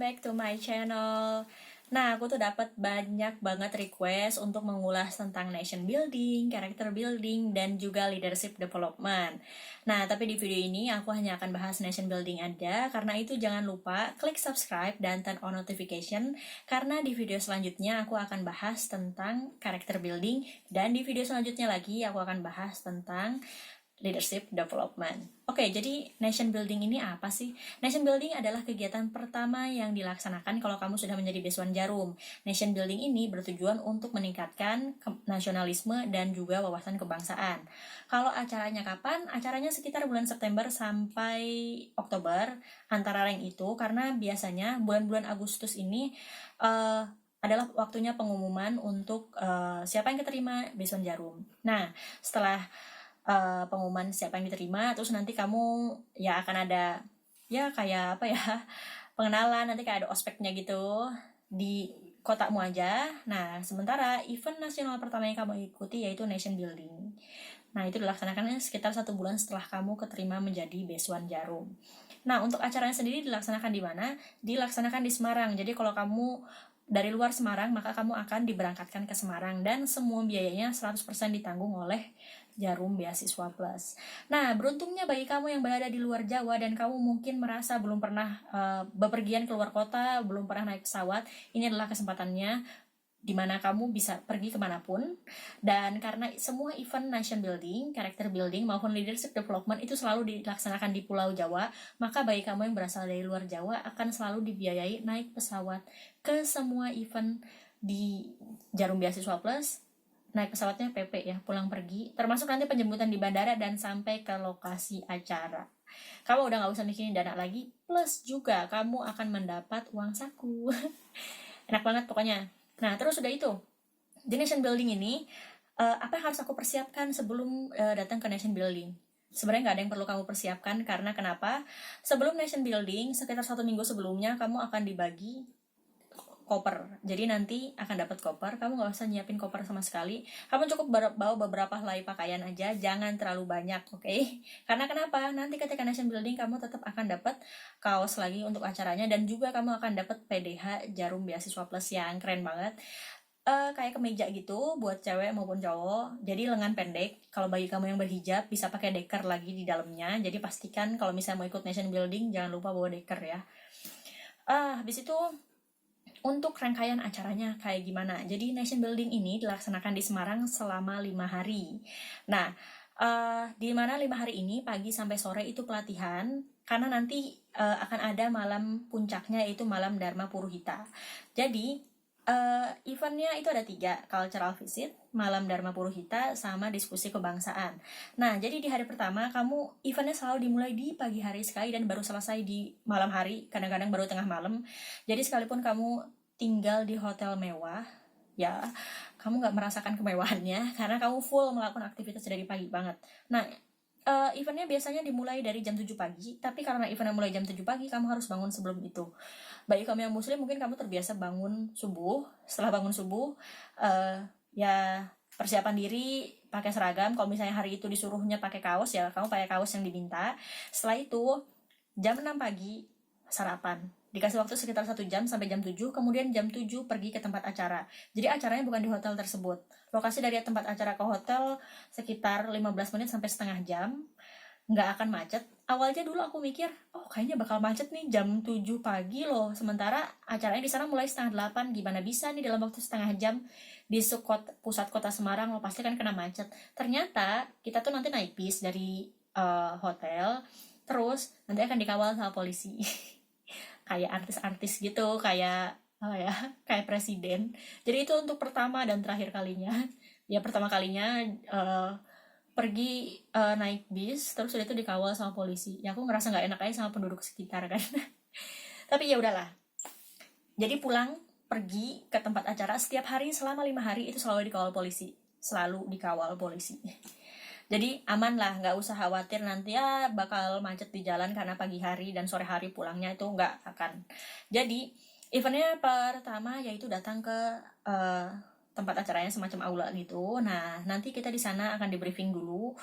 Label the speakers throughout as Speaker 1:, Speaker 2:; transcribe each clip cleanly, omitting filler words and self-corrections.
Speaker 1: back to my channel. Nah, aku tuh dapat banyak banget request untuk mengulas tentang nation building, character building, dan juga leadership development. Nah, tapi di video ini aku hanya akan bahas nation building aja. Karena itu jangan lupa klik subscribe dan turn on notification. Karena di video selanjutnya aku akan bahas tentang character building. Dan di video selanjutnya lagi aku akan bahas tentang leadership development. Oke, jadi nation building ini apa sih? Nation building adalah kegiatan pertama yang dilaksanakan kalau kamu sudah menjadi besuan Jarum. Nation building ini bertujuan untuk meningkatkan nasionalisme dan juga wawasan kebangsaan. Kalau acaranya kapan? Acaranya sekitar bulan September sampai Oktober, antara rank itu, karena biasanya bulan-bulan Agustus ini adalah waktunya pengumuman untuk siapa yang keterima besuan Jarum. Nah, setelah pengumuman siapa yang diterima, terus nanti kamu ya akan ada ya kayak apa ya pengenalan, nanti kayak ada ospeknya gitu di kotamu aja. Nah, sementara event nasional pertama yang kamu ikuti yaitu nation building. Nah, itu dilaksanakan sekitar 1 bulan setelah kamu keterima menjadi besuan Jarum. Nah, untuk acaranya sendiri dilaksanakan di mana? Dilaksanakan di Semarang. Jadi kalau kamu dari luar Semarang, maka kamu akan diberangkatkan ke Semarang dan semua biayanya 100% ditanggung oleh Jarum Beasiswa Plus. Nah, beruntungnya bagi kamu yang berada di luar Jawa dan kamu mungkin merasa belum pernah bepergian ke luar kota, belum pernah naik pesawat, ini adalah kesempatannya di mana kamu bisa pergi kemanapun. Dan karena semua event nation building, character building, maupun leadership development itu selalu dilaksanakan di Pulau Jawa, maka bagi kamu yang berasal dari luar Jawa akan selalu dibiayai naik pesawat ke semua event di Jarum Beasiswa Plus. Naik pesawatnya PP ya, pulang pergi, termasuk nanti penjemputan di bandara dan sampai ke lokasi acara. Kamu udah gak usah mikirin dana lagi, plus juga kamu akan mendapat uang saku. Enak banget pokoknya. Nah, terus udah itu, di nation building ini, apa yang harus aku persiapkan sebelum datang ke nation building? Sebenarnya nggak ada yang perlu kamu persiapkan, karena kenapa? Sebelum nation building, sekitar 1 minggu sebelumnya, kamu akan dibagi koper. Jadi nanti akan dapat koper, kamu nggak usah nyiapin koper sama sekali. Kamu cukup bawa beberapa helai pakaian aja, jangan terlalu banyak, oke? Karena kenapa? Nanti ketika nation building kamu tetap akan dapat kaos lagi untuk acaranya, dan juga kamu akan dapat PDH Jarum Beasiswa Plus yang keren banget. Kayak kemeja gitu buat cewek maupun cowok, jadi lengan pendek. Kalau bagi kamu yang berhijab bisa pakai deker lagi di dalamnya. Jadi pastikan kalau misalnya mau ikut nation building jangan lupa bawa deker ya. Habis itu untuk rangkaian acaranya kayak gimana? Jadi nation building ini dilaksanakan di Semarang selama 5 hari. Nah, di mana 5 hari ini pagi sampai sore itu pelatihan, karena nanti akan ada malam puncaknya, yaitu malam Dharma Puruhita. Jadi eventnya itu ada 3, cultural visit, malam Dharma Puruhita, sama diskusi kebangsaan. Nah, jadi di hari pertama kamu eventnya selalu dimulai di pagi hari sekali dan baru selesai di malam hari, kadang-kadang baru tengah malam. Jadi sekalipun kamu tinggal di hotel mewah, ya kamu nggak merasakan kemewahannya karena kamu full melakukan aktivitas dari pagi banget. Nah, eventnya biasanya dimulai dari jam 7 pagi, tapi karena eventnya mulai jam 7 pagi, kamu harus bangun sebelum itu. Bagi kamu yang muslim, mungkin kamu terbiasa bangun subuh. Setelah bangun subuh, ya persiapan diri, pakai seragam. Kalau misalnya hari itu disuruhnya pakai kaos, ya kamu pakai kaos yang diminta. Setelah itu, jam 6 pagi, sarapan. Dikasih waktu sekitar 1 jam sampai jam 7, kemudian jam 7 pergi ke tempat acara. Jadi acaranya bukan di hotel tersebut. Lokasi dari tempat acara ke hotel sekitar 15 menit sampai setengah jam. Nggak akan macet. Awalnya dulu aku mikir, oh kayaknya bakal macet nih, jam 7 pagi loh. Sementara acaranya di sana mulai setengah 8, gimana bisa nih dalam waktu setengah jam di pusat kota Semarang, lo pasti kan kena macet. Ternyata kita tuh nanti naik bis dari hotel, terus nanti akan dikawal sama polisi. Kayak artis-artis gitu, kayak apa ya, kayak presiden. Jadi itu untuk pertama dan terakhir kalinya. Ya pertama kalinya pergi naik bis, terus udah itu dikawal sama polisi. Ya aku ngerasa nggak enak aja sama penduduk sekitar kan. Tapi ya udahlah. Jadi pulang pergi ke tempat acara setiap hari selama 5 hari itu selalu dikawal polisi, selalu dikawal polisi. Jadi aman lah, nggak usah khawatir nanti ya bakal macet di jalan karena pagi hari dan sore hari pulangnya, itu nggak akan. Jadi eventnya pertama yaitu datang ke tempat acaranya, semacam aula gitu. Nah, nanti kita di sana akan di briefing dulu.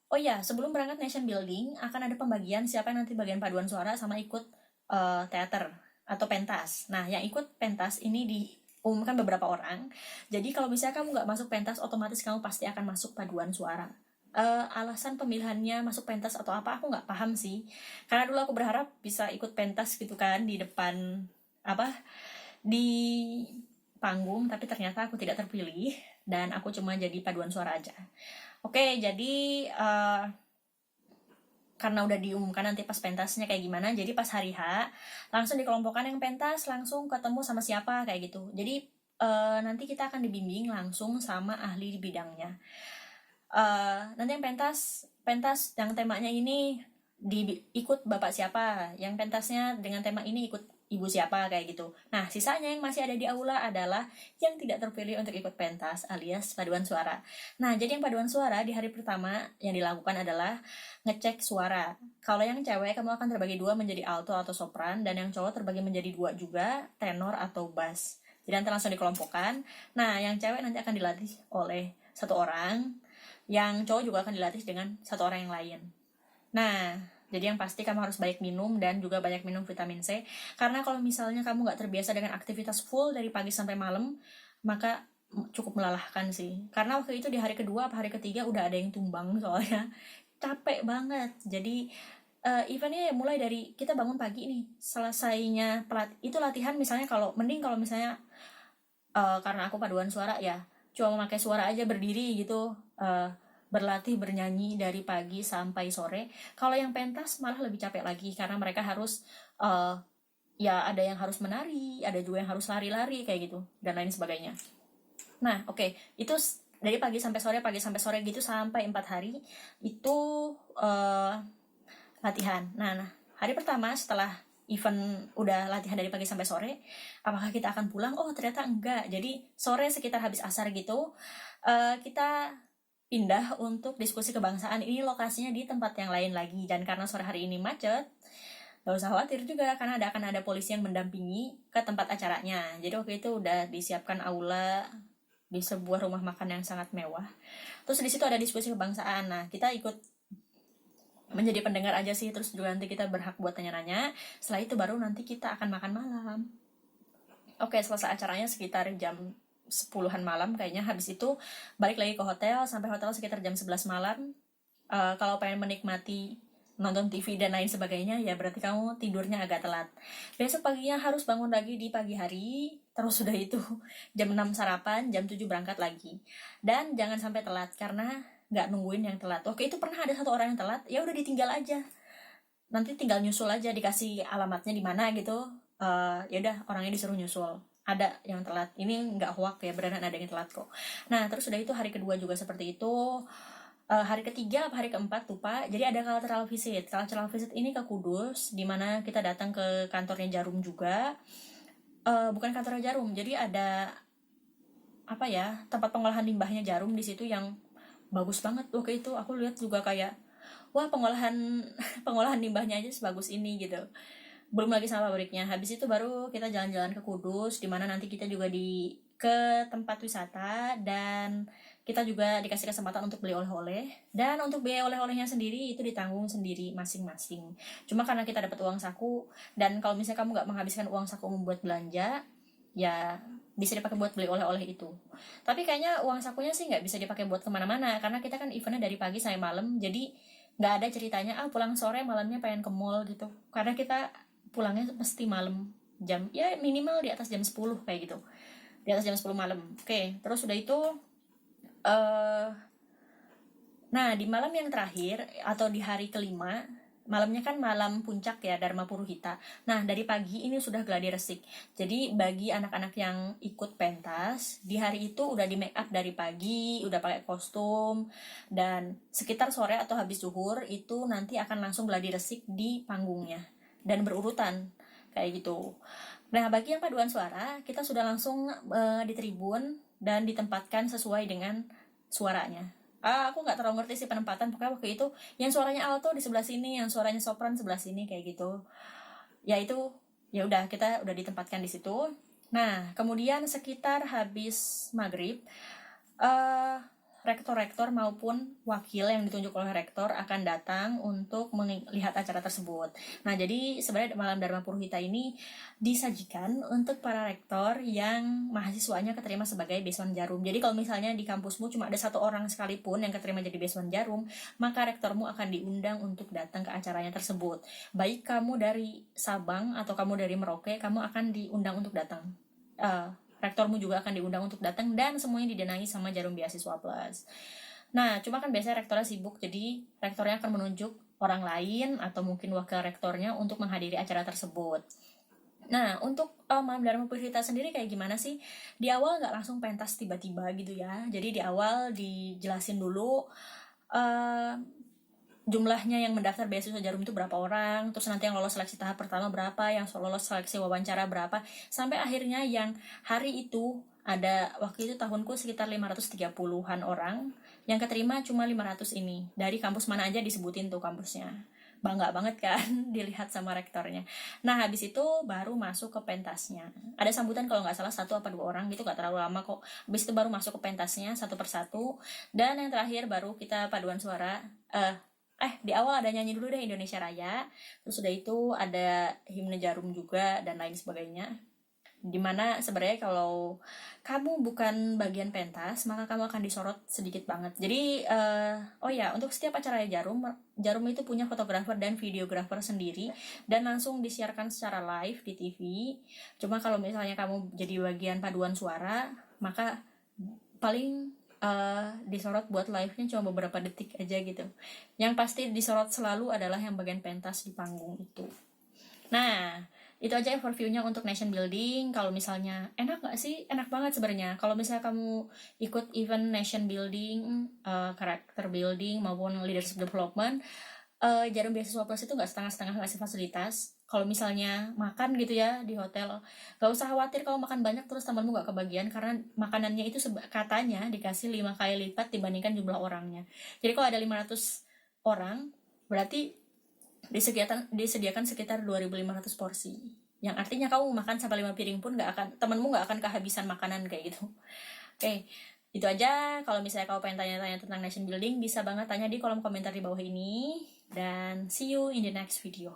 Speaker 1: Oh ya, sebelum berangkat nation building akan ada pembagian siapa yang nanti bagian paduan suara sama ikut teater atau pentas. Nah, yang ikut pentas ini diumumkan beberapa orang. Jadi kalau misalnya kamu nggak masuk pentas, otomatis kamu pasti akan masuk paduan suara. Alasan pemilihannya masuk pentas atau apa aku nggak paham sih, karena dulu aku berharap bisa ikut pentas gitu kan di depan apa di panggung, tapi ternyata aku tidak terpilih dan aku cuma jadi paduan suara aja. Oke, jadi karena udah diumumkan nanti pas pentasnya kayak gimana, jadi pas hari H langsung dikelompokkan yang pentas, langsung ketemu sama siapa kayak gitu. Jadi nanti kita akan dibimbing langsung sama ahli di bidangnya. Nanti yang pentas yang temanya ini ikut bapak siapa, yang pentasnya dengan tema ini ikut ibu siapa kayak gitu. Nah, sisanya yang masih ada di aula adalah yang tidak terpilih untuk ikut pentas alias paduan suara. Nah, jadi yang paduan suara di hari pertama yang dilakukan adalah ngecek suara. Kalau yang cewek kamu akan terbagi dua menjadi alto atau sopran, dan yang cowok terbagi menjadi dua juga, tenor atau bass. Jadi nanti langsung dikelompokkan. Nah, yang cewek nanti akan dilatih oleh satu orang, yang cowok juga akan dilatih dengan satu orang yang lain. Nah, jadi yang pasti kamu harus banyak minum dan juga banyak minum vitamin C. Karena kalau misalnya kamu nggak terbiasa dengan aktivitas full dari pagi sampai malam, maka cukup melelahkan sih. Karena waktu itu di hari kedua apa hari ketiga udah ada yang tumbang soalnya. Capek banget. Jadi eventnya mulai dari kita bangun pagi nih, selesainya itu latihan misalnya mending kalau misalnya karena aku paduan suara ya, cuma memakai suara aja berdiri gitu, berlatih bernyanyi dari pagi sampai sore. Kalau yang pentas malah lebih capek lagi karena mereka harus ya ada yang harus menari, ada juga yang harus lari-lari kayak gitu dan lain sebagainya. Nah, oke, itu dari pagi sampai sore gitu sampai 4 hari itu latihan. Nah, hari pertama setelah event udah latihan dari pagi sampai sore, apakah kita akan pulang? Oh, ternyata enggak. Jadi sore sekitar habis asar gitu, kita pindah untuk diskusi kebangsaan. Ini lokasinya di tempat yang lain lagi, dan karena sore hari ini macet, gak usah khawatir juga karena akan ada polisi yang mendampingi ke tempat acaranya. Jadi waktu itu udah disiapkan aula di sebuah rumah makan yang sangat mewah. Terus di situ ada diskusi kebangsaan. Nah, kita ikut menjadi pendengar aja sih, terus juga nanti kita berhak buat tanya-nanya. Setelah itu baru nanti kita akan makan malam. Oke, selesai acaranya sekitar jam 10-an malam kayaknya. Habis itu balik lagi ke hotel, sampai hotel sekitar jam 11 malam. Kalau pengen menikmati nonton TV dan lain sebagainya, ya berarti kamu tidurnya agak telat. Besok paginya harus bangun lagi di pagi hari, terus sudah itu jam 6 sarapan, jam 7 berangkat lagi. Dan jangan sampai telat, karena nggak nungguin yang telat. Oke, itu pernah ada satu orang yang telat, ya udah ditinggal aja. Nanti tinggal nyusul aja, dikasih alamatnya di mana gitu. Ya udah orangnya disuruh nyusul. Ada yang telat, ini nggak hoak ya, beneran ada yang telat kok. Nah, terus udah itu hari kedua juga seperti itu. Hari ketiga apa hari keempat lupa, jadi ada cultural visit. Cultural visit ini ke Kudus, dimana kita datang ke kantornya Jarum juga. Bukan kantornya Jarum, jadi ada apa ya, tempat pengolahan limbahnya Jarum di situ yang bagus banget. Oke, itu aku lihat juga kayak wah, pengolahan limbahnya aja sebagus ini gitu. Belum lagi sama pabriknya. Habis itu baru kita jalan-jalan ke Kudus, dimana nanti kita juga ke tempat wisata, dan kita juga dikasih kesempatan untuk beli oleh-oleh. Dan untuk biaya oleh-olehnya sendiri itu ditanggung sendiri masing-masing. Cuma karena kita dapat uang saku, dan kalau misalnya kamu nggak menghabiskan uang saku membuat belanja, ya bisa dipakai buat beli oleh-oleh itu. Tapi kayaknya uang sakunya sih nggak bisa dipakai buat kemana-mana, karena kita kan eventnya dari pagi sampai malam, jadi nggak ada ceritanya pulang sore malamnya pengen ke mall gitu, karena kita pulangnya mesti malam, jam ya minimal di atas jam 10 kayak gitu, di atas jam 10 malam. Oke, terus udah itu nah di malam yang terakhir atau di hari kelima, malamnya kan malam puncak ya, Dharma Puruhita. Nah, dari pagi ini sudah gladi resik. Jadi bagi anak-anak yang ikut pentas, di hari itu udah di make up dari pagi, udah pakai kostum, dan sekitar sore atau habis zuhur itu nanti akan langsung gladi resik di panggungnya dan berurutan kayak gitu. Nah, bagi yang paduan suara, kita sudah langsung di tribun dan ditempatkan sesuai dengan suaranya. Aku nggak terlalu ngerti sih penempatan, pokoknya waktu itu yang suaranya alto di sebelah sini, yang suaranya sopran sebelah sini kayak gitu. Ya itu, ya udah kita udah ditempatkan di situ. Nah, kemudian sekitar habis maghrib, rektor-rektor maupun wakil yang ditunjuk oleh rektor akan datang untuk melihat acara tersebut. Nah, jadi sebenarnya Malam Dharma Puruhita ini disajikan untuk para rektor yang mahasiswanya keterima sebagai Beasiswa Jarum. Jadi kalau misalnya di kampusmu cuma ada 1 orang sekalipun yang keterima jadi Beasiswa Jarum, maka rektormu akan diundang untuk datang ke acaranya tersebut. Baik kamu dari Sabang atau kamu dari Merauke, kamu akan diundang untuk datang. Rektormu juga akan diundang untuk datang dan semuanya didanai sama Jarum Beasiswa Plus. Nah, cuma kan biasanya rektornya sibuk, jadi rektornya akan menunjuk orang lain atau mungkin wakil rektornya untuk menghadiri acara tersebut. Nah, untuk Malam Dharma Puruhita sendiri kayak gimana sih? Di awal nggak langsung pentas tiba-tiba gitu ya. Jadi di awal dijelasin dulu jumlahnya yang mendaftar beasiswa Jarum itu berapa orang, terus nanti yang lolos seleksi tahap pertama berapa, yang lolos seleksi wawancara berapa, sampai akhirnya yang hari itu ada, waktu itu tahunku sekitar 530-an orang, yang keterima cuma 500 ini. Dari kampus mana aja disebutin tuh kampusnya. Bangga banget kan dilihat sama rektornya. Nah, habis itu baru masuk ke pentasnya. Ada sambutan kalau nggak salah 1 atau 2 orang gitu, nggak terlalu lama kok. Habis itu baru masuk ke pentasnya satu persatu. Dan yang terakhir baru kita paduan suara. Di awal ada nyanyi dulu deh Indonesia Raya, terus udah itu ada himne Jarum juga dan lain sebagainya. Dimana sebenarnya kalau kamu bukan bagian pentas, maka kamu akan disorot sedikit banget. Jadi untuk setiap acara Jarum itu punya fotografer dan videografer sendiri dan langsung disiarkan secara live di TV. Cuma kalau misalnya kamu jadi bagian paduan suara, maka paling disorot buat live-nya cuma beberapa detik aja gitu. Yang pasti disorot selalu adalah yang bagian pentas di panggung itu. Nah, itu aja overview-nya untuk nation building. Kalau misalnya enak nggak sih? Enak banget sebenarnya. Kalau misalnya kamu ikut event nation building, character building maupun leadership development, Jarum Beasiswa Plus itu nggak setengah-setengah ngasih fasilitas. Kalau misalnya makan gitu ya di hotel, nggak usah khawatir kalau makan banyak terus temanmu nggak kebagian, karena makanannya itu katanya dikasih 5 kali lipat dibandingkan jumlah orangnya. Jadi kalau ada 500 orang, berarti disediakan sekitar 2.500 porsi. Yang artinya kamu makan sampai 5 piring pun temanmu nggak akan kehabisan makanan kayak gitu. Oke. Itu aja. Kalau misalnya kamu pengen tanya-tanya tentang nation building, bisa banget tanya di kolom komentar di bawah ini. Dan see you in the next video.